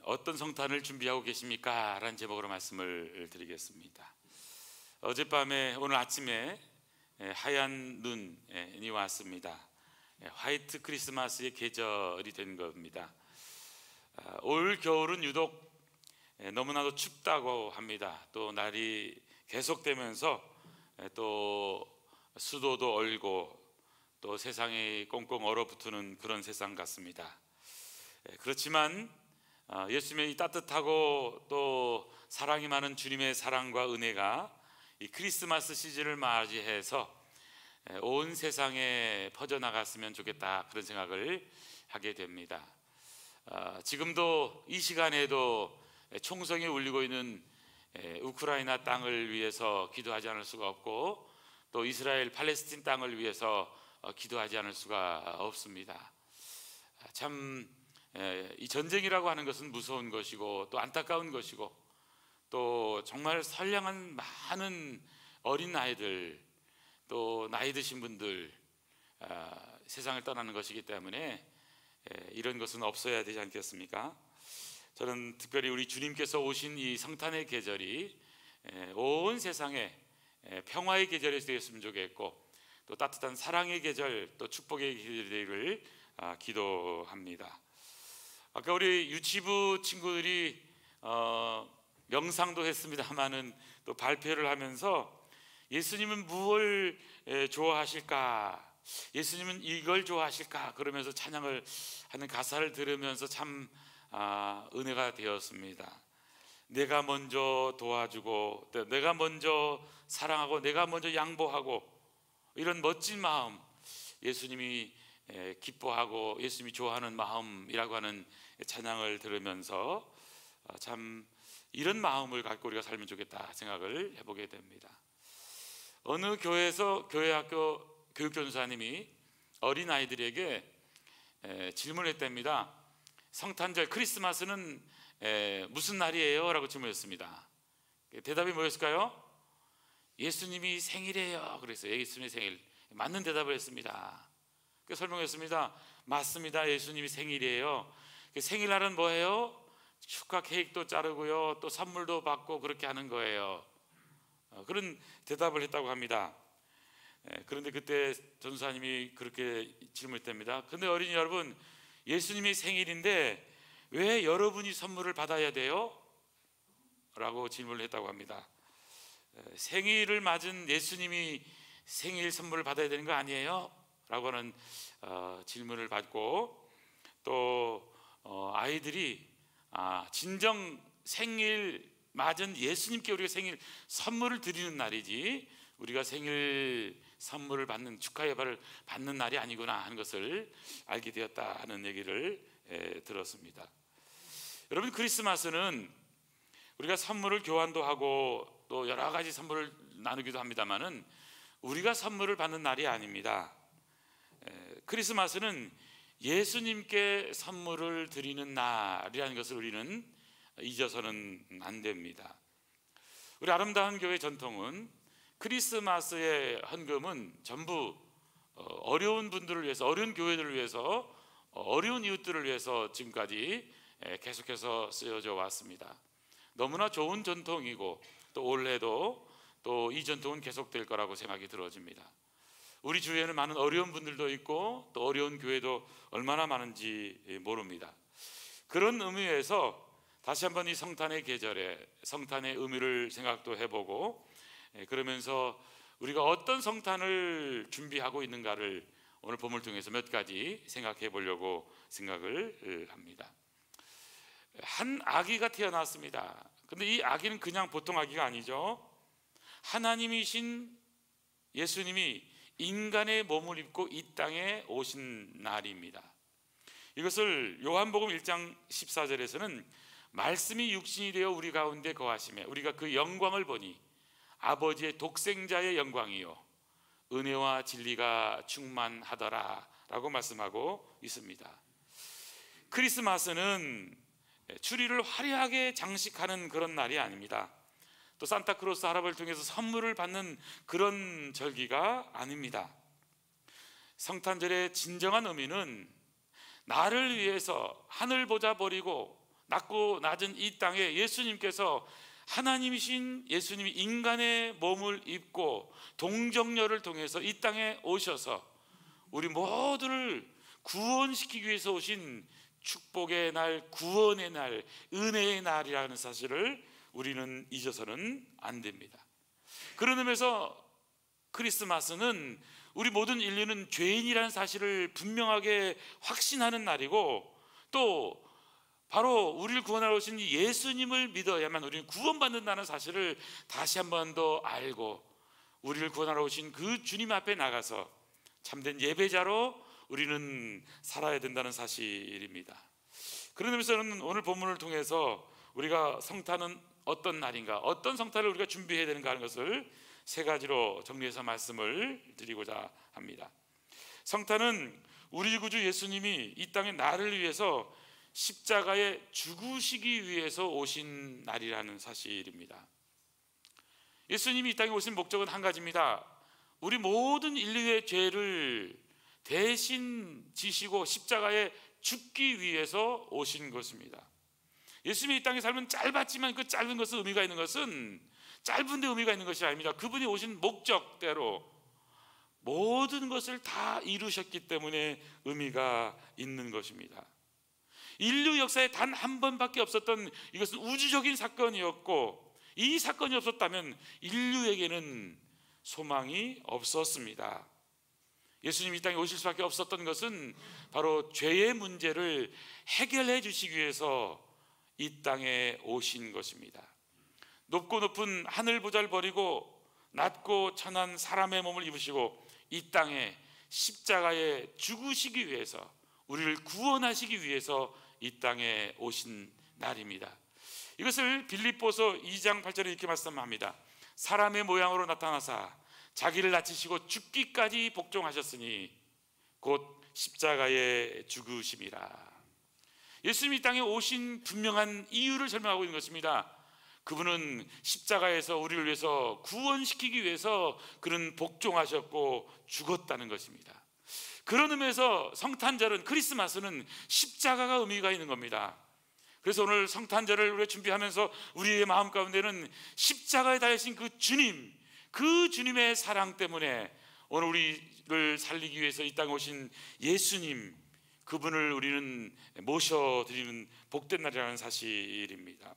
어떤 성탄을 준비하고 계십니까? 라는 제목으로 말씀을 드리겠습니다. 어젯밤에 오늘 아침에 하얀 눈이 왔습니다. 화이트 크리스마스의 계절이 된 겁니다. 올 겨울은 유독 너무나도 춥다고 합니다. 또 날이 계속되면서 또 수도도 얼고 또 세상이 꽁꽁 얼어붙는 그런 세상 같습니다. 그렇지만 예수님의 이 따뜻하고 또 사랑이 많은 주님의 사랑과 은혜가 이 크리스마스 시즌을 맞이해서 온 세상에 퍼져나갔으면 좋겠다, 그런 생각을 하게 됩니다. 지금도 이 시간에도 총성이 울리고 있는 우크라이나 땅을 위해서 기도하지 않을 수가 없고, 또 이스라엘 팔레스틴 땅을 위해서 기도하지 않을 수가 없습니다. 참 이 전쟁이라고 하는 것은 무서운 것이고 또 안타까운 것이고, 또 정말 선량한 많은 어린 아이들, 또 나이 드신 분들 세상을 떠나는 것이기 때문에 이런 것은 없어야 되지 않겠습니까? 저는 특별히 우리 주님께서 오신 이 성탄의 계절이 온 세상에 평화의 계절이 되었으면 좋겠고, 또 따뜻한 사랑의 계절, 또 축복의 계절이 되기를 기도합니다. 아까 우리 유치부 친구들이 명상도 했습니다마는 또 발표를 하면서 예수님은 무엇을 좋아하실까, 예수님은 이걸 좋아하실까 그러면서 찬양을 하는 가사를 들으면서 참 은혜가 되었습니다. 내가 먼저 도와주고, 내가 먼저 사랑하고, 내가 먼저 양보하고, 이런 멋진 마음, 예수님이 기뻐하고 예수님이 좋아하는 마음이라고 하는 찬양을 들으면서 참 이런 마음을 갖고 우리가 살면 좋겠다 생각을 해보게 됩니다. 어느 교회에서 교회학교 교육전사님이 어린아이들에게 질문을 했답니다. 성탄절 크리스마스는 무슨 날이에요? 라고 질문했습니다. 대답이 뭐였을까요? 예수님이 생일이에요. 그랬어요. 예수님의 생일. 맞는 대답을 했습니다. 설명했습니다. 맞습니다. 예수님이 생일이에요. 생일날은 뭐예요? 축하 케이크도 자르고요, 또 선물도 받고 그렇게 하는 거예요. 그런 대답을 했다고 합니다. 그런데 그때 전사님이 그렇게 질문했답니다. 그런데 어린이 여러분, 예수님이 생일인데 왜 여러분이 선물을 받아야 돼요? 라고 질문을 했다고 합니다. 생일을 맞은 예수님이 생일 선물을 받아야 되는 거 아니에요? 라고 하는 질문을 받고, 또 아이들이 진정 생일 맞은 예수님께 우리가 생일 선물을 드리는 날이지 우리가 생일 선물을 받는, 축하 예발을 받는 날이 아니구나 하는 것을 알게 되었다 하는 얘기를 들었습니다. 여러분, 크리스마스는 우리가 선물을 교환도 하고 또 여러 가지 선물을 나누기도 합니다만은 우리가 선물을 받는 날이 아닙니다. 크리스마스는 예수님께 선물을 드리는 날이라는 것을 우리는 잊어서는 안 됩니다. 우리 아름다운 교회 전통은 크리스마스의 헌금은 전부 어려운 분들을 위해서, 어려운 교회들을 위해서, 어려운 이웃들을 위해서 지금까지 계속해서 쓰여져 왔습니다. 너무나 좋은 전통이고 또 올해도 또 이 전통은 계속될 거라고 생각이 들어집니다. 우리 주위에는 많은 어려운 분들도 있고 또 어려운 교회도 얼마나 많은지 모릅니다. 그런 의미에서 다시 한번 이 성탄의 계절에 성탄의 의미를 생각도 해보고, 그러면서 우리가 어떤 성탄을 준비하고 있는가를 오늘 본문을 통해서 몇 가지 생각해 보려고 생각을 합니다. 한 아기가 태어났습니다. 근데 이 아기는 그냥 보통 아기가 아니죠. 하나님이신 예수님이 인간의 몸을 입고 이 땅에 오신 날입니다. 이것을 요한복음 1장 14절에서는 말씀이 육신이 되어 우리 가운데 거하시매 우리가 그 영광을 보니 아버지의 독생자의 영광이요 은혜와 진리가 충만하더라 라고 말씀하고 있습니다. 크리스마스는 추리를 화려하게 장식하는 그런 날이 아닙니다. 또 산타크로스 할아버지를 통해서 선물을 받는 그런 절기가 아닙니다. 성탄절의 진정한 의미는 나를 위해서 하늘 보자 버리고 낮고 낮은 이 땅에 예수님께서, 하나님이신 예수님이 인간의 몸을 입고 동정녀를 통해서 이 땅에 오셔서 우리 모두를 구원시키기 위해서 오신 축복의 날, 구원의 날, 은혜의 날이라는 사실을 우리는 잊어서는 안 됩니다. 그런 의미에서 크리스마스는 우리 모든 인류는 죄인이라는 사실을 분명하게 확신하는 날이고, 또 바로 우리를 구원하러 오신 예수님을 믿어야만 우리는 구원받는다는 사실을 다시 한 번 더 알고, 우리를 구원하러 오신 그 주님 앞에 나가서 참된 예배자로 우리는 살아야 된다는 사실입니다. 그런 의미에서는 오늘 본문을 통해서 우리가 성탄은 어떤 날인가, 어떤 성탄을 우리가 준비해야 되는가 하는 것을 세 가지로 정리해서 말씀을 드리고자 합니다. 성탄은 우리 구주 예수님이 이 땅에 나를 위해서 십자가에 죽으시기 위해서 오신 날이라는 사실입니다. 예수님이 이 땅에 오신 목적은 한 가지입니다. 우리 모든 인류의 죄를 대신 지시고 십자가에 죽기 위해서 오신 것입니다. 예수님이 이 땅에 살면 짧았지만 그 짧은 것은 의미가 있는 것은 짧은데 의미가 있는 것이 아닙니다. 그분이 오신 목적대로 모든 것을 다 이루셨기 때문에 의미가 있는 것입니다. 인류 역사에 단 한 번밖에 없었던, 이것은 우주적인 사건이었고, 이 사건이 없었다면 인류에게는 소망이 없었습니다. 예수님이 이 땅에 오실 수밖에 없었던 것은 바로 죄의 문제를 해결해 주시기 위해서 이 땅에 오신 것입니다. 높고 높은 하늘 보좌를 버리고 낮고 천한 사람의 몸을 입으시고 이 땅에 십자가에 죽으시기 위해서, 우리를 구원하시기 위해서 이 땅에 오신 날입니다. 이것을 빌립보서 2장 8절에 이렇게 말씀합니다. 사람의 모양으로 나타나사 자기를 낮추시고 죽기까지 복종하셨으니 곧 십자가에 죽으심이라. 예수님이 이 땅에 오신 분명한 이유를 설명하고 있는 것입니다. 그분은 십자가에서 우리를 위해서 구원시키기 위해서 그는 복종하셨고 죽었다는 것입니다. 그런 의미에서 성탄절은, 크리스마스는 십자가가 의미가 있는 겁니다. 그래서 오늘 성탄절을 우리가 준비하면서 우리의 마음 가운데는 십자가에 달리신 그 주님, 그 주님의 사랑 때문에 오늘 우리를 살리기 위해서 이 땅에 오신 예수님, 그분을 우리는 모셔드리는 복된 날이라는 사실입니다.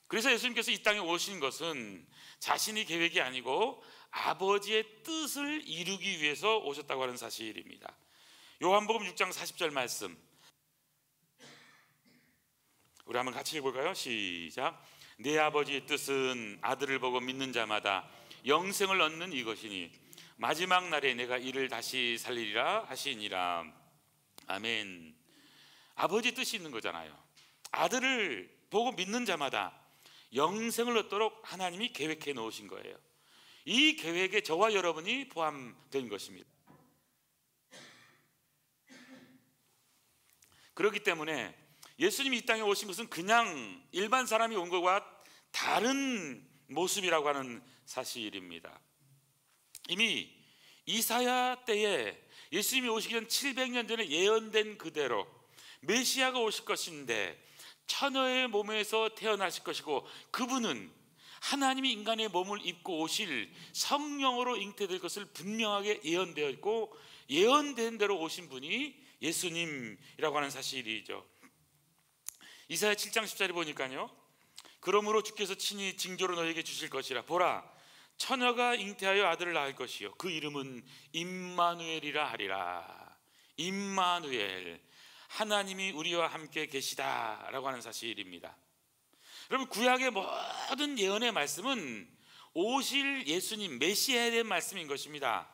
그래서 예수님께서 이 땅에 오신 것은 자신의 계획이 아니고 아버지의 뜻을 이루기 위해서 오셨다고 하는 사실입니다. 요한복음 6장 40절 말씀 우리 한번 같이 읽어볼까요? 시작. 내 아버지의 뜻은 아들을 보고 믿는 자마다 영생을 얻는 이것이니 마지막 날에 내가 이를 다시 살리리라 하시니라. 아멘. 아버지 뜻이 있는 거잖아요. 아들을 보고 믿는 자마다 영생을 얻도록 하나님이 계획해 놓으신 거예요. 이 계획에 저와 여러분이 포함된 것입니다. 그렇기 때문에 예수님이 이 땅에 오신 것은 그냥 일반 사람이 온 것과 다른 모습이라고 하는 사실입니다. 이미 이사야 때에 예수님이 오시기 전 700년 전에 예언된 그대로 메시아가 오실 것인데 처녀의 몸에서 태어나실 것이고, 그분은 하나님이 인간의 몸을 입고 오실 성령으로 잉태될 것을 분명하게 예언되어 있고, 예언된 대로 오신 분이 예수님이라고 하는 사실이죠. 이사야 7장 10절에 보니까요, 그러므로 주께서 친히 징조로 너에게 주실 것이라. 보라, 처녀가 잉태하여 아들을 낳을 것이요 그 이름은 임마누엘이라 하리라. 임마누엘, 하나님이 우리와 함께 계시다라고 하는 사실입니다. 여러분, 구약의 모든 예언의 말씀은 오실 예수님, 메시아에 대한 말씀인 것입니다.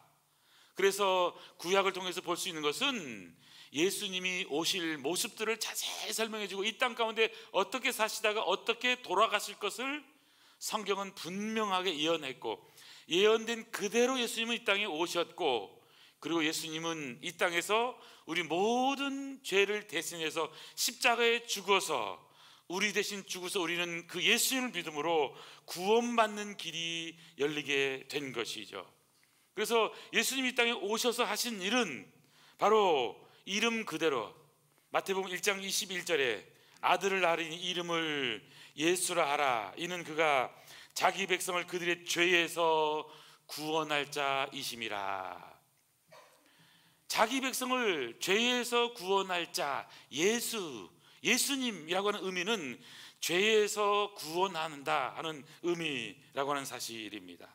그래서 구약을 통해서 볼 수 있는 것은 예수님이 오실 모습들을 자세히 설명해 주고 이 땅 가운데 어떻게 사시다가 어떻게 돌아가실 것을 성경은 분명하게 예언했고, 예언된 그대로 예수님은 이 땅에 오셨고, 그리고 예수님은 이 땅에서 우리 모든 죄를 대신해서 십자가에 죽어서 우리 대신 죽어서 우리는 그 예수님을 믿음으로 구원받는 길이 열리게 된 것이죠. 그래서 예수님이 이 땅에 오셔서 하신 일은 바로 이름 그대로 마태복음 1장 21절에 아들을 낳으니 이름을 예수라 하라. 이는 그가 자기 백성을 그들의 죄에서 구원할 자이심이라. 자기 백성을 죄에서 구원할 자, 예수님이라고 하는 의미는 죄에서 구원한다 하는 의미라고 하는 사실입니다.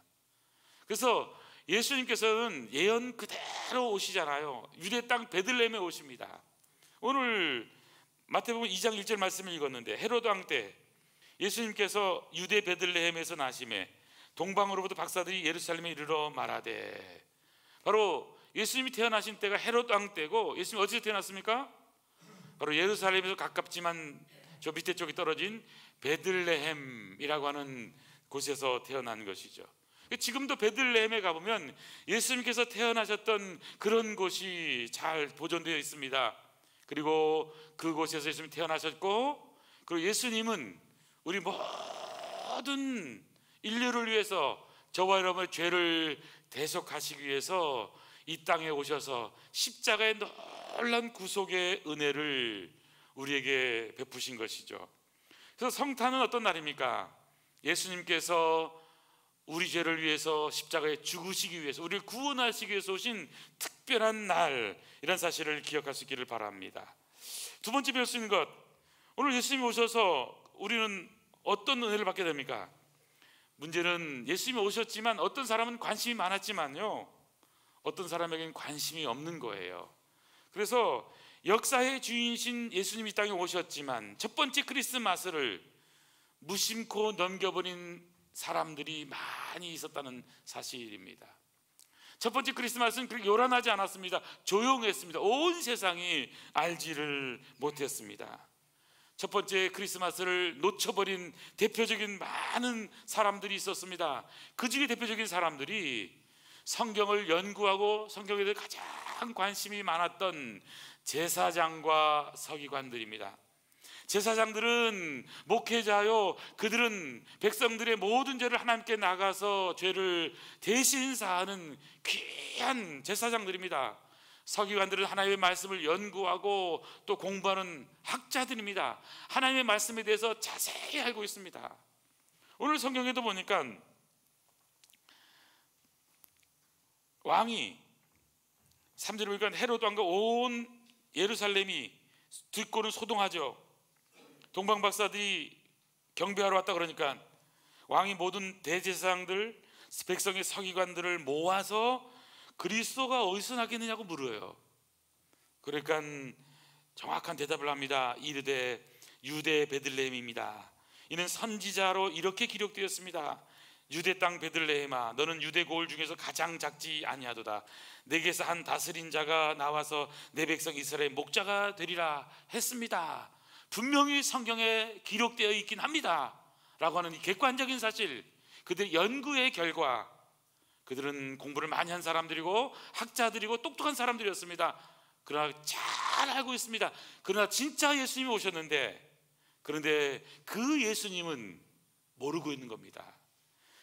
그래서 예수님께서는 예언 그대로 오시잖아요. 유대 땅 베들레헴에 오십니다. 오늘 마태복음 2장 1절 말씀을 읽었는데, 헤로드 왕 때 예수님께서 유대 베들레헴에서 나심에 동방으로부터 박사들이 예루살렘에 이르러 말하되, 바로 예수님이 태어나신 때가 헤로드 왕 때고, 예수님이 어디서 태어났습니까? 바로 예루살렘에서 가깝지만 저 밑에 쪽이 떨어진 베들레헴이라고 하는 곳에서 태어난 것이죠. 지금도 베들레헴에 가보면 예수님께서 태어나셨던 그런 곳이 잘 보존되어 있습니다. 그리고 그곳에서 예수님이 태어나셨고, 그리고 예수님은 우리 모든 인류를 위해서 저와 여러분의 죄를 대속하시기 위해서 이 땅에 오셔서 십자가의 놀라운 구속의 은혜를 우리에게 베푸신 것이죠. 그래서 성탄은 어떤 날입니까? 예수님께서 우리 죄를 위해서 십자가에 죽으시기 위해서, 우리를 구원하시기 위해서 오신 특별한 날, 이런 사실을 기억할 수 있기를 바랍니다. 두 번째 배울 수 있는 것, 오늘 예수님이 오셔서 우리는 어떤 은혜를 받게 됩니까? 문제는 예수님이 오셨지만 어떤 사람은 관심이 많았지만요, 어떤 사람에게는 관심이 없는 거예요. 그래서 역사의 주인이신 예수님이 이 땅에 오셨지만 첫 번째 크리스마스를 무심코 넘겨버린 사람들이 많이 있었다는 사실입니다. 첫 번째 크리스마스는 그렇게 요란하지 않았습니다. 조용했습니다. 온 세상이 알지를 못했습니다. 첫 번째 크리스마스를 놓쳐버린 대표적인 많은 사람들이 있었습니다. 그 중에 대표적인 사람들이 성경을 연구하고 성경에 대해 가장 관심이 많았던 제사장과 서기관들입니다. 제사장들은 목회자요, 그들은 백성들의 모든 죄를 하나님께 나가서 죄를 대신 사하는 귀한 제사장들입니다. 서기관들은 하나님의 말씀을 연구하고 또 공부하는 학자들입니다. 하나님의 말씀에 대해서 자세히 알고 있습니다. 오늘 성경에도 보니까 왕이 3절에 보니까 헤로드 왕과 온 예루살렘이 듣고는 소동하죠. 동방 박사들이 경배하러 왔다 그러니까 왕이 모든 대제사장들, 백성의 서기관들을 모아서 그리스도가 어디서 나겠느냐고 물어요. 그러니까 정확한 대답을 합니다. 이르되 유대 베들레헴입니다. 이는 선지자로 이렇게 기록되었습니다. 유대 땅 베들레헴아, 너는 유대 고을 중에서 가장 작지 아니하도다. 내게서 한 다스린 자가 나와서 내 백성 이스라엘 목자가 되리라 했습니다. 분명히 성경에 기록되어 있긴 합니다 라고 하는 이 객관적인 사실, 그들의 연구의 결과, 그들은 공부를 많이 한 사람들이고 학자들이고 똑똑한 사람들이었습니다. 그러나 잘 알고 있습니다. 그러나 진짜 예수님이 오셨는데, 그런데 그 예수님은 모르고 있는 겁니다.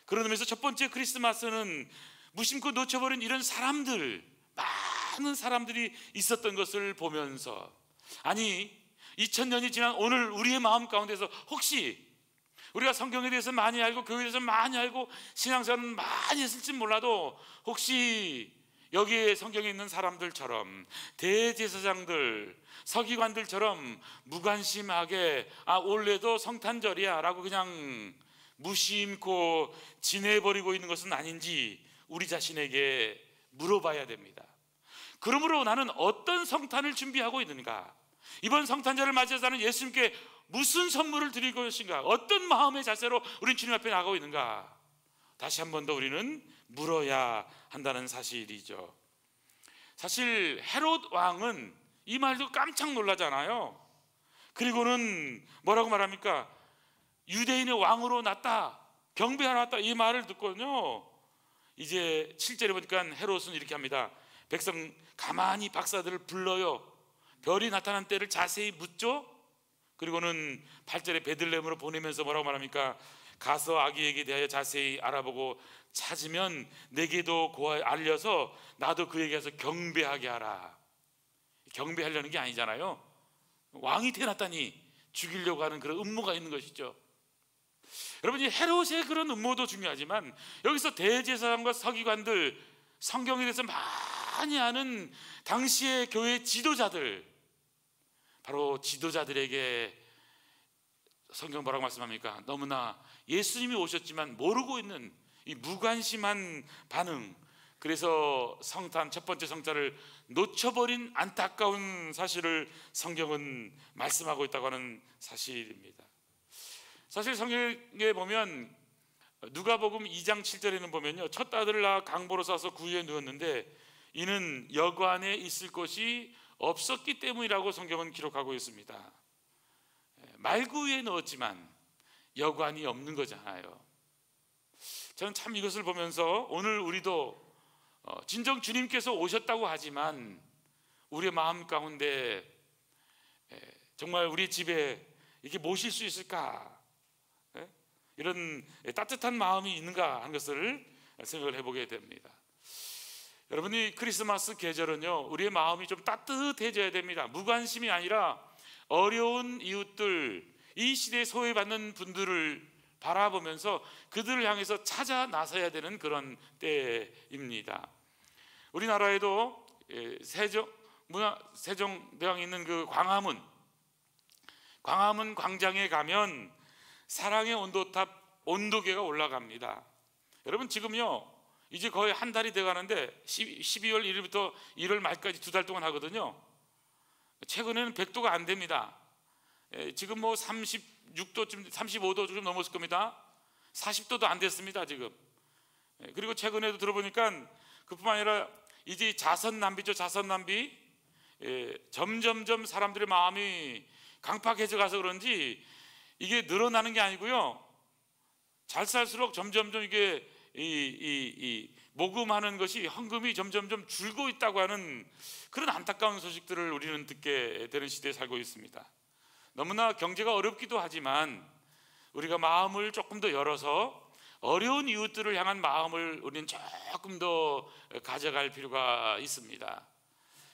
그런 의미에서 첫 번째 크리스마스는 무심코 놓쳐버린 이런 사람들, 많은 사람들이 있었던 것을 보면서, 아니 2000년이 지난 오늘 우리의 마음 가운데서 혹시 우리가 성경에 대해서 많이 알고 교회에 대해서 많이 알고 신앙생활을 많이 했을지 몰라도 혹시 여기에 성경에 있는 사람들처럼 대제사장들, 서기관들처럼 무관심하게 올해도 성탄절이야 라고 그냥 무심코 지내버리고 있는 것은 아닌지 우리 자신에게 물어봐야 됩니다. 그러므로 나는 어떤 성탄을 준비하고 있는가? 이번 성탄절을 맞이해서 나는 예수님께 무슨 선물을 드릴 것인가? 어떤 마음의 자세로 우리는 주님 앞에 나가고 있는가? 다시 한 번 더 우리는 물어야 한다는 사실이죠. 사실 헤롯 왕은 이 말도 깜짝 놀라잖아요. 그리고는 뭐라고 말합니까? 유대인의 왕으로 났다, 경배하러 왔다, 이 말을 듣거든요. 이제 7절에 보니까 헤롯은 이렇게 합니다. 백성 가만히 박사들을 불러요. 별이 나타난 때를 자세히 묻죠. 그리고는 8절에 베들레헴으로 보내면서 뭐라고 말합니까? 가서 아기에게 대하여 자세히 알아보고 찾으면 내게도 고하여 알려서 나도 그에게 가서 경배하게 하라. 경배하려는 게 아니잖아요. 왕이 태어났다니 죽이려고 하는 그런 음모가 있는 것이죠. 여러분, 이 헤롯의 그런 음모도 중요하지만 여기서 대제사장과 서기관들, 성경에 대해서 많이 아는 당시의 교회 지도자들, 바로 지도자들에게 성경 뭐라고 말씀합니까? 너무나 예수님이 오셨지만 모르고 있는 이 무관심한 반응, 그래서 성탄, 첫 번째 성탄을 놓쳐버린 안타까운 사실을 성경은 말씀하고 있다고 하는 사실입니다. 사실 성경에 보면 누가복음 2장 7절에는 보면요, 첫 아들을 낳아 강보로 싸서 구유에 누웠는데 이는 여관에 있을 곳이 없었기 때문이라고 성경은 기록하고 있습니다. 말구유에 넣었지만 여관이 없는 거잖아요. 저는 참 이것을 보면서 오늘 우리도 진정 주님께서 오셨다고 하지만 우리의 마음 가운데 정말 우리 집에 이렇게 모실 수 있을까, 이런 따뜻한 마음이 있는가 하는 것을 생각을 해보게 됩니다. 여러분이 크리스마스 계절은요, 우리의 마음이 좀 따뜻해져야 됩니다. 무관심이 아니라 어려운 이웃들, 이 시대에 소외받는 분들을 바라보면서 그들을 향해서 찾아 나서야 되는 그런 때입니다. 우리나라에도 세종대왕이 있는 그 광화문 광장에 가면 사랑의 온도탑 온도계가 올라갑니다. 여러분, 지금요 이제 거의 한 달이 돼가는데 12월 1일부터 1월 말까지 2달 동안 하거든요. 최근에는 100도가 안 됩니다. 지금 뭐 36도쯤 35도 좀 넘었을 겁니다. 40도도 안 됐습니다 지금. 그리고 최근에도 들어보니까 그뿐만 아니라 이제 자선 낭비죠. 자선 낭비. 점점점 사람들의 마음이 강팍해져 가서 그런지 이게 늘어나는 게 아니고요, 잘 살수록 점점점 이게 모금하는 것이 헌금이 점점점 줄고 있다고 하는 그런 안타까운 소식들을 우리는 듣게 되는 시대에 살고 있습니다. 너무나 경제가 어렵기도 하지만 우리가 마음을 조금 더 열어서 어려운 이웃들을 향한 마음을 우리는 조금 더 가져갈 필요가 있습니다.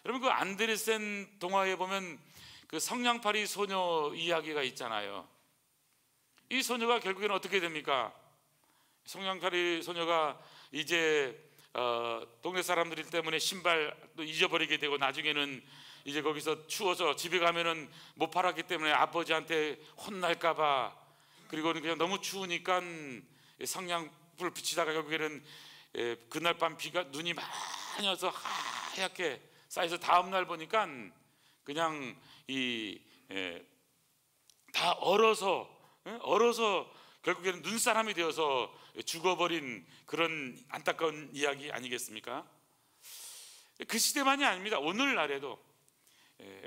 여러분, 그 안데르센 동화에 보면 그 성냥팔이 소녀 이야기가 있잖아요. 이 소녀가 결국에는 어떻게 됩니까? 성냥팔이 소녀가 이제 동네 사람들 때문에 신발도 잊어버리게 되고 나중에는 이제 거기서 추워서 집에 가면은 못 팔았기 때문에 아버지한테 혼날까봐, 그리고는 그냥 너무 추우니까 성냥불 비치다가 결국에는 그날 밤 비가 눈이 많이 와서 하얗게 쌓여서 다음 날 보니까 그냥 다 얼어서 결국에는 눈사람이 되어서 죽어버린 그런 안타까운 이야기 아니겠습니까? 그 시대만이 아닙니다. 오늘날에도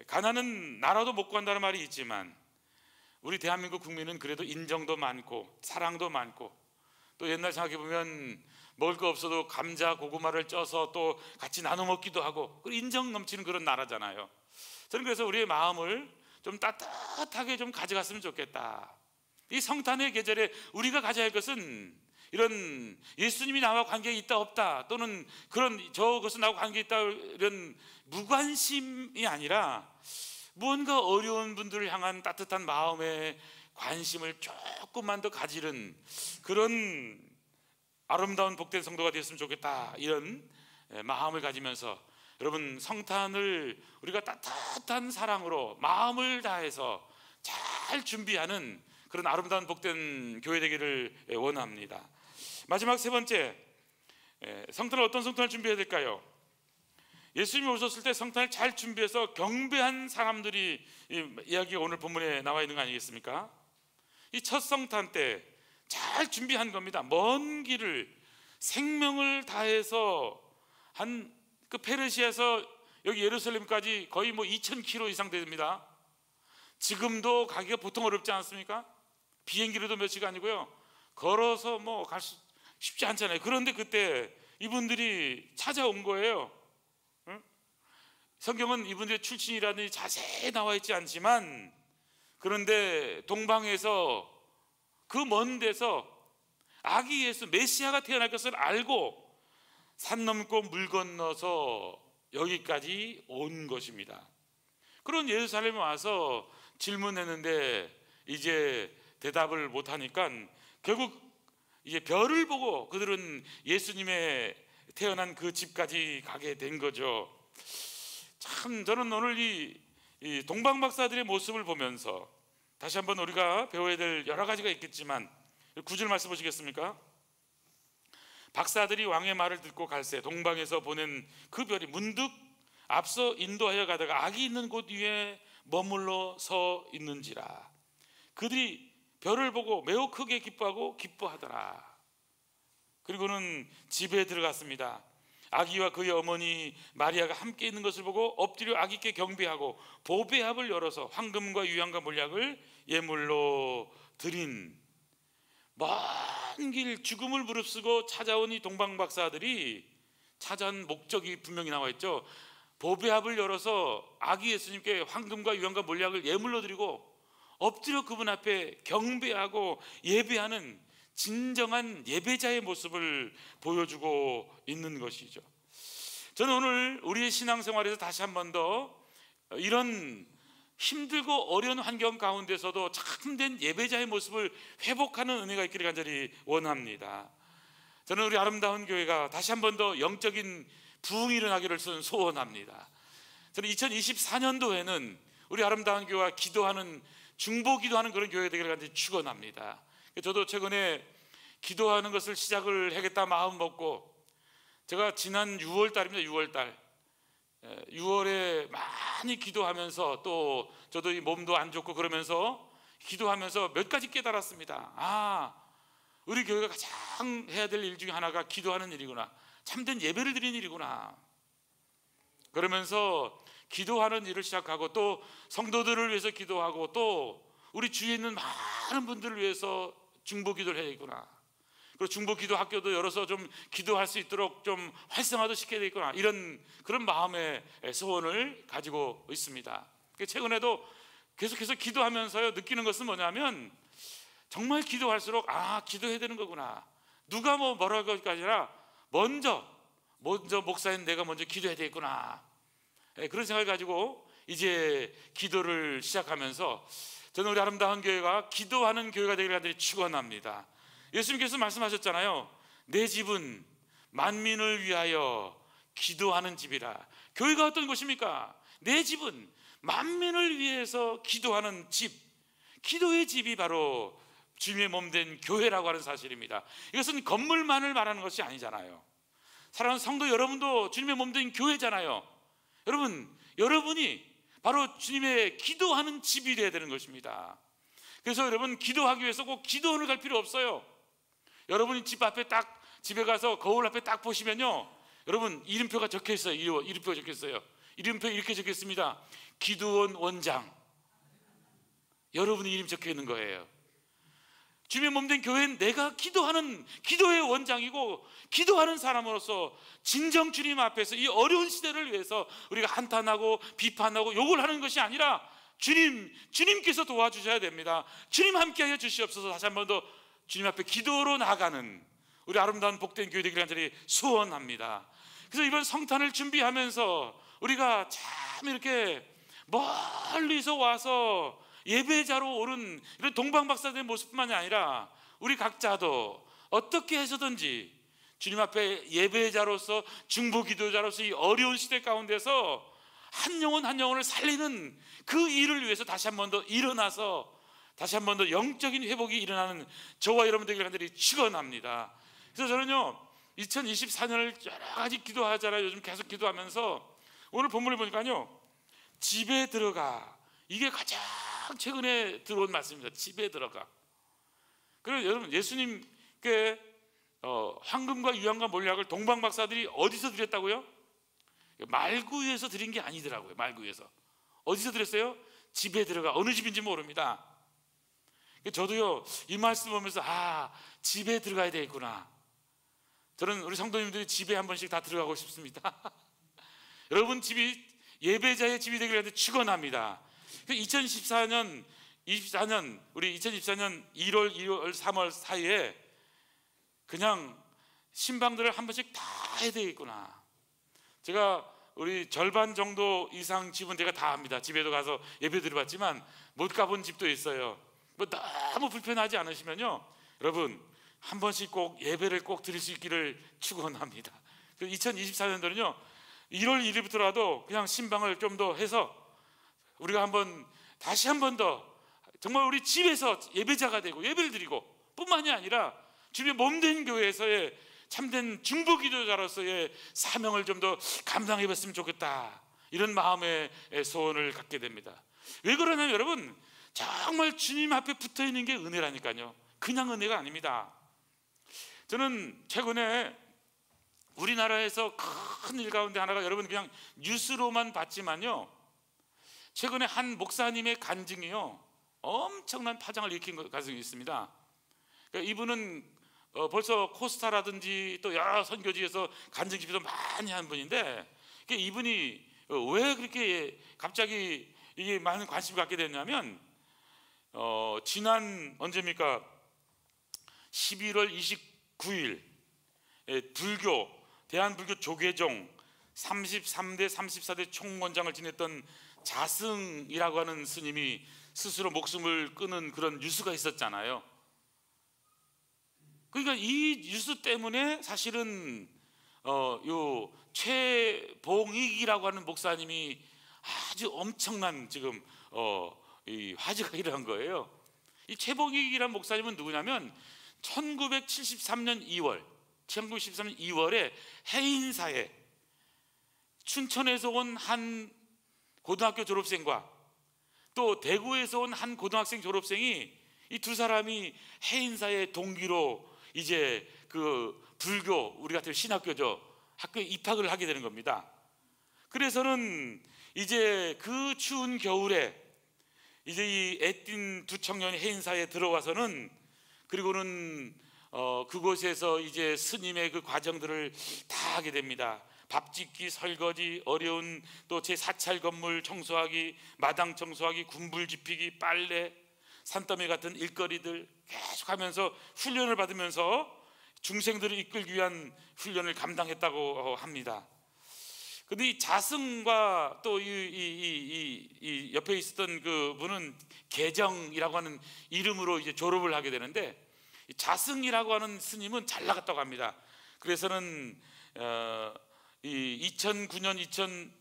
가난은 나라도 못 구한다는 말이 있지만 우리 대한민국 국민은 그래도 인정도 많고 사랑도 많고, 또 옛날 생각해보면 먹을 거 없어도 감자 고구마를 쪄서 또 같이 나눠 먹기도 하고 인정 넘치는 그런 나라잖아요. 저는 그래서 우리의 마음을 좀 따뜻하게 좀 가져갔으면 좋겠다. 이 성탄의 계절에 우리가 가져야 할 것은 이런 예수님이 나와 관계가 있다 없다, 또는 그런 저것은 나와 관계 있다, 이런 무관심이 아니라 무언가 어려운 분들을 향한 따뜻한 마음의 관심을 조금만 더 가지는 그런 아름다운 복된 성도가 되었으면 좋겠다, 이런 마음을 가지면서 여러분, 성탄을 우리가 따뜻한 사랑으로 마음을 다해서 잘 준비하는 그런 아름다운 복된 교회 되기를 원합니다. 마지막 세 번째, 성탄을 어떤 성탄을 준비해야 될까요? 예수님이 오셨을 때 성탄을 잘 준비해서 경배한 사람들이 이야기가 오늘 본문에 나와 있는 거 아니겠습니까? 이 첫 성탄 때 잘 준비한 겁니다. 먼 길을 생명을 다해서 한 그 페르시아에서 여기 예루살렘까지 거의 뭐 2,000km 이상 됩니다. 지금도 가기가 보통 어렵지 않습니까? 비행기로도 몇 시간이고요, 걸어서 뭐 갈 수 쉽지 않잖아요. 그런데 그때 이분들이 찾아온 거예요. 성경은 이분들의 출신이라든지 자세히 나와 있지 않지만, 그런데 동방에서 그 먼 데서 아기 예수 메시아가 태어날 것을 알고 산 넘고 물 건너서 여기까지 온 것입니다. 그런 예루살렘에 와서 질문했는데 이제 대답을 못하니까 결국 이제 별을 보고 그들은 예수님의 태어난 그 집까지 가게 된 거죠. 참 저는 오늘 이 동방 박사들의 모습을 보면서 다시 한번 우리가 배워야 될 여러 가지가 있겠지만 9절 말씀 보시겠습니까? 박사들이 왕의 말을 듣고 갈새 동방에서 보낸 그 별이 문득 앞서 인도하여 가다가 악이 있는 곳 위에 머물러 서 있는지라. 그들이 별을 보고 매우 크게 기뻐하고 기뻐하더라. 그리고는 집에 들어갔습니다. 아기와 그의 어머니 마리아가 함께 있는 것을 보고 엎드려 아기께 경배하고 보배합을 열어서 황금과 유향과 몰약을 예물로 드린. 먼 길 죽음을 무릅쓰고 찾아온 이 동방 박사들이 찾아온 목적이 분명히 나와 있죠. 보배합을 열어서 아기 예수님께 황금과 유향과 몰약을 예물로 드리고 엎드려 그분 앞에 경배하고 예배하는 진정한 예배자의 모습을 보여주고 있는 것이죠. 저는 오늘 우리의 신앙생활에서 다시 한 번 더 이런 힘들고 어려운 환경 가운데서도 참된 예배자의 모습을 회복하는 은혜가 있기를 간절히 원합니다. 저는 우리 아름다운 교회가 다시 한 번 더 영적인 부흥이 일어나기를 소원합니다. 저는 2024년도에는 우리 아름다운 교회가 기도하는 중보 기도하는 그런 교회가 되기를 간절히 축원합니다. 저도 최근에 기도하는 것을 시작을 하겠다 마음 먹고, 제가 지난 6월 달입니다. 6월 달 6월에 많이 기도하면서 또 저도 이 몸도 안 좋고 그러면서 기도하면서 몇 가지 깨달았습니다. 우리 교회가 가장 해야 될 일 중에 하나가 기도하는 일이구나, 참된 예배를 드리는 일이구나. 그러면서 기도하는 일을 시작하고 또 성도들을 위해서 기도하고 또 우리 주위에 있는 많은 분들을 위해서 중보 기도를 해야 되겠구나. 그리고 중보 기도 학교도 열어서 좀 기도할 수 있도록 좀 활성화도 시켜야 되겠구나, 이런 그런 마음의 소원을 가지고 있습니다. 최근에도 계속해서 기도하면서요 느끼는 것은 뭐냐면, 정말 기도할수록 기도해야 되는 거구나. 누가 뭐라고 할 것이 아니라 먼저 목사인 내가 먼저 기도해야 되겠구나. 그런 생각을 가지고 이제 기도를 시작하면서 저는 우리 아름다운 교회가 기도하는 교회가 되기를 간절히 축원합니다. 예수님께서 말씀하셨잖아요. 내 집은 만민을 위하여 기도하는 집이라. 교회가 어떤 곳입니까? 내 집은 만민을 위해서 기도하는 집, 기도의 집이 바로 주님의 몸된 교회라고 하는 사실입니다. 이것은 건물만을 말하는 것이 아니잖아요. 사랑하는 성도 여러분도 주님의 몸된 교회잖아요. 여러분이 바로 주님의 기도하는 집이 되어야 되는 것입니다. 그래서 여러분, 기도하기 위해서 꼭 기도원을 갈 필요 없어요. 여러분이 집에 가서 거울 앞에 딱 보시면요, 여러분 이름표가 적혀 있어요. 이름표가 적혀 있어요. 이름표 이렇게 적혀 있습니다. 기도원 원장. 여러분의 이름 적혀 있는 거예요. 주님의 몸된 교회는 내가 기도하는 기도의 원장이고, 기도하는 사람으로서 진정 주님 앞에서 이 어려운 시대를 위해서 우리가 한탄하고 비판하고 욕을 하는 것이 아니라 주님께서 도와주셔야 됩니다. 주님 함께하여 주시옵소서. 다시 한 번 더 주님 앞에 기도로 나가는 우리 아름다운 복된 교회 되기를 간절히 소원합니다. 그래서 이번 성탄을 준비하면서 우리가 참 이렇게 멀리서 와서 예배자로 오른 이런 동방박사들의 모습뿐만이 아니라 우리 각자도 어떻게 해서든지 주님 앞에 예배자로서 중보기도자로서 이 어려운 시대 가운데서 한 영혼 한 영혼을 살리는 그 일을 위해서 다시 한 번 더 일어나서 다시 한 번 더 영적인 회복이 일어나는 저와 여러분 되기를 간절히 축원합니다. 그래서 저는요 2024년을 여러 가지 기도하잖아요. 요즘 계속 기도하면서 오늘 본문을 보니까요, 집에 들어가, 이게 가장 최근에 들어온 말씀입니다. 집에 들어가. 그리고 여러분, 예수님께 황금과 유향과 몰약을 동방 박사들이 어디서 드렸다고요? 말구에서 드린 게 아니더라고요. 말구에서. 어디서 드렸어요? 집에 들어가. 어느 집인지 모릅니다. 저도요 이 말씀 보면서 집에 들어가야 되겠구나. 저는 우리 성도님들이 집에 한 번씩 다 들어가고 싶습니다. 여러분 집이 예배자의 집이 되기를 위해 축원합니다. 2024년 우리 2024년 1월, 2월, 3월 사이에 그냥 신방들을 한 번씩 다 해야 되겠구나. 제가 우리 절반 정도 이상 집은 제가 다 압니다. 집에도 가서 예배 드려봤지만 못 가본 집도 있어요. 뭐 너무 불편하지 않으시면요, 여러분 한 번씩 꼭 예배를 꼭 드릴 수 있기를 축원합니다. 2024년도는요 1월 1일부터라도 그냥 신방을 좀 더 해서 우리가 한번 다시 한 번 더 정말 우리 집에서 예배자가 되고 예배를 드리고 뿐만이 아니라 주님의 몸된 교회에서의 참된 중보기도자로서의 사명을 좀 더 감당해 봤으면 좋겠다, 이런 마음의 소원을 갖게 됩니다. 왜 그러냐면 여러분, 정말 주님 앞에 붙어 있는 게 은혜라니까요. 그냥 은혜가 아닙니다. 저는 최근에 우리나라에서 큰 일 가운데 하나가, 여러분 그냥 뉴스로만 봤지만요, 최근에 한 목사님의 간증이요 엄청난 파장을 일으킨 가능성이 있습니다. 그러니까 이분은 벌써 코스타라든지 또 여러 선교지에서 간증 집회도 많이 한 분인데, 이분이 왜 그렇게 갑자기 이게 많은 관심을 갖게 됐냐면, 지난 언제입니까? 11월 29일 대한불교 조계종 33대 34대 총원장을 지냈던 자승이라고 하는 스님이 스스로 목숨을 끊은 그런 뉴스가 있었잖아요. 그러니까 이 뉴스 때문에 사실은 요 최봉익이라고 하는 목사님이 아주 엄청난 지금 이 화제가 일어난 거예요. 이 최봉익이라는 목사님은 누구냐면 1973년 2월에 해인사에 춘천에서 온 한 고등학교 졸업생과 또 대구에서 온 한 고등학생 졸업생이, 이 두 사람이 해인사의 동기로 이제 그 불교, 우리 같은 신학교죠, 학교에 입학을 하게 되는 겁니다. 그래서는 이제 그 추운 겨울에 이제 이 애띤 두 청년이 해인사에 들어와서는, 그리고는 그곳에서 이제 스님의 그 과정들을 다 하게 됩니다. 밥 짓기, 설거지, 어려운 또 제4찰 건물 청소하기, 마당 청소하기, 군불 지피기, 빨래, 산더미 같은 일거리들 계속하면서 훈련을 받으면서 중생들을 이끌기 위한 훈련을 감당했다고 합니다. 근데 이 자승과 또 이 옆에 있었던 그 분은 계정이라고 하는 이름으로 이제 졸업을 하게 되는데, 이 자승이라고 하는 스님은 잘 나갔다고 합니다. 그래서는 이 2009년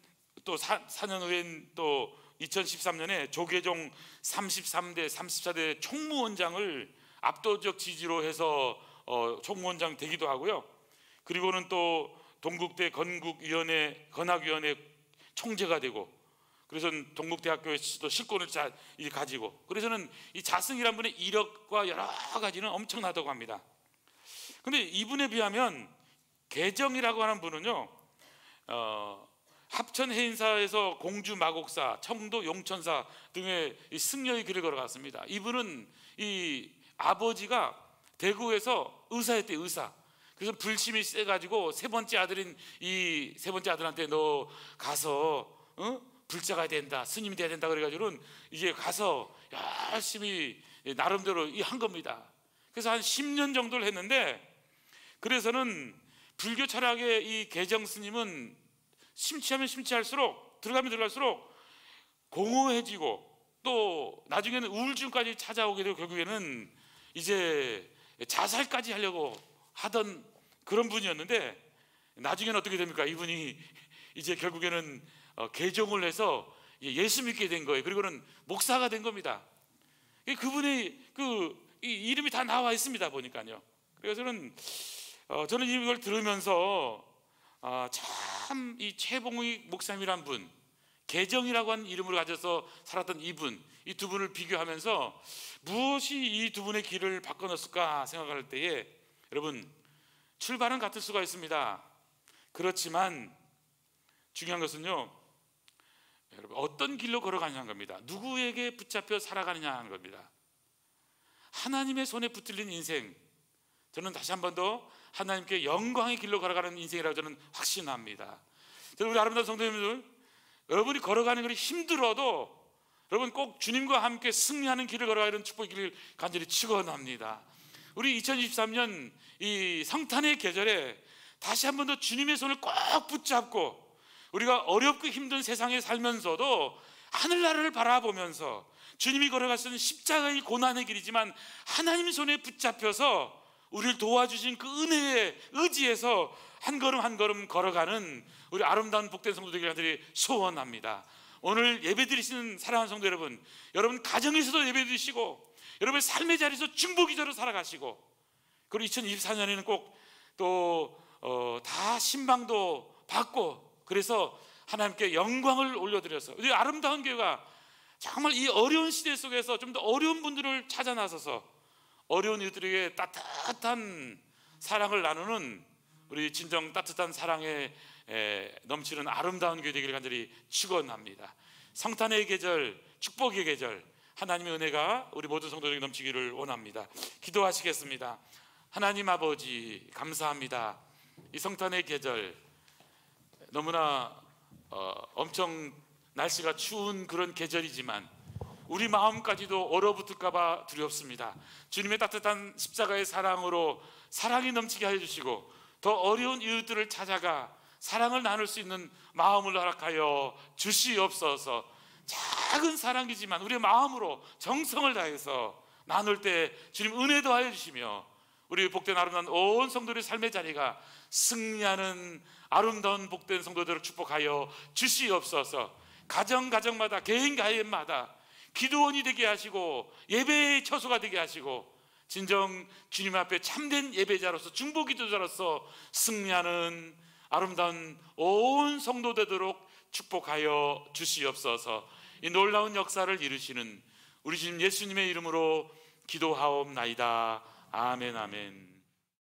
또 4년 후엔 또 2013년에 조계종 33대 34대 총무원장을 압도적 지지로 해서 총무원장 되기도 하고요. 그리고는 또 동국대 건학위원회 총재가 되고, 그래서 동국대학교에서도 실권을 가지고, 그래서는 이 자승이라는 분의 이력과 여러 가지는 엄청나다고 합니다. 근데 이분에 비하면 계정이라고 하는 분은요, 합천 해인사에서 공주 마곡사, 청도 용천사 등의 승려의 길을 걸어갔습니다. 이분은 이 아버지가 대구에서 의사였대요, 의사. 그래서 불심이 세가지고 세 번째 아들인 이 세 번째 아들한테 너 가서 불자가 된다, 스님이 돼야 된다 그래가지고는 이제 가서 열심히 나름대로 한 겁니다. 그래서 한 10년 정도를 했는데, 그래서는 불교 철학의 이 계정 스님은 심취하면 심취할수록, 들어가면 들어갈수록 공허해지고, 또 나중에는 우울증까지 찾아오게 되고, 결국에는 이제 자살까지 하려고 하던 그런 분이었는데, 나중에는 어떻게 됩니까? 이분이 이제 결국에는 개종을 해서 예수 믿게 된 거예요. 그리고는 목사가 된 겁니다. 그분의 이 이름이 다 나와 있습니다, 보니까요. 그래서는 저는 이걸 들으면서 참 이 최봉익 목사님이란 분, 계정이라고 하는 이름을 가져서 살았던 이분, 이 두 분을 비교하면서 무엇이 이 두 분의 길을 바꿔놨을까 생각할 때에, 여러분 출발은 같을 수가 있습니다. 그렇지만 중요한 것은요, 여러분 어떤 길로 걸어가느냐는 겁니다. 누구에게 붙잡혀 살아가느냐 하는 겁니다. 하나님의 손에 붙들린 인생, 저는 다시 한 번 더 하나님께 영광의 길로 걸어가는 인생이라고 저는 확신합니다. 우리 아름다운 성도님들, 여러분이 걸어가는 길이 힘들어도 여러분 꼭 주님과 함께 승리하는 길을 걸어가는 축복의 길을 간절히 축원합니다. 우리 2023년 이 성탄의 계절에 다시 한 번 더 주님의 손을 꼭 붙잡고 우리가 어렵고 힘든 세상에 살면서도 하늘나라를 바라보면서 주님이 걸어가시는 십자가의 고난의 길이지만 하나님 손에 붙잡혀서 우리를 도와주신 그 은혜에 의지해서 한 걸음 한 걸음 걸어가는 우리 아름다운 복된 성도 되기를 소원합니다. 오늘 예배드리시는 사랑하는 성도 여러분, 여러분 가정에서도 예배드리시고 여러분의 삶의 자리에서 중보기도로 살아가시고, 그리고 2024년에는 꼭 또 다 신방도 받고, 그래서 하나님께 영광을 올려드려서 우리 아름다운 교회가 정말 이 어려운 시대 속에서 좀 더 어려운 분들을 찾아 나서서 어려운 이들에게 따뜻한 사랑을 나누는 우리 진정 따뜻한 사랑에 넘치는 아름다운 교회 되기를 간절히 축원합니다. 성탄의 계절, 축복의 계절, 하나님의 은혜가 우리 모든 성도들에게 넘치기를 원합니다. 기도하시겠습니다. 하나님 아버지, 감사합니다. 이 성탄의 계절, 너무나 엄청 날씨가 추운 그런 계절이지만 우리 마음까지도 얼어붙을까봐 두렵습니다. 주님의 따뜻한 십자가의 사랑으로 사랑이 넘치게 해주시고 더 어려운 이웃들을 찾아가 사랑을 나눌 수 있는 마음을 허락하여 주시옵소서. 작은 사랑이지만 우리의 마음으로 정성을 다해서 나눌 때 주님 은혜 더하여 주시며 우리 복된 아름다운 온 성도들의 삶의 자리가 승리하는 아름다운 복된 성도들을 축복하여 주시옵소서. 가정마다 개인마다 기도원이 되게 하시고 예배의 처소가 되게 하시고 진정 주님 앞에 참된 예배자로서 중보기도자로서 승리하는 아름다운 온 성도 되도록 축복하여 주시옵소서. 이 놀라운 역사를 이루시는 우리 주님 예수님의 이름으로 기도하옵나이다. 아멘, 아멘.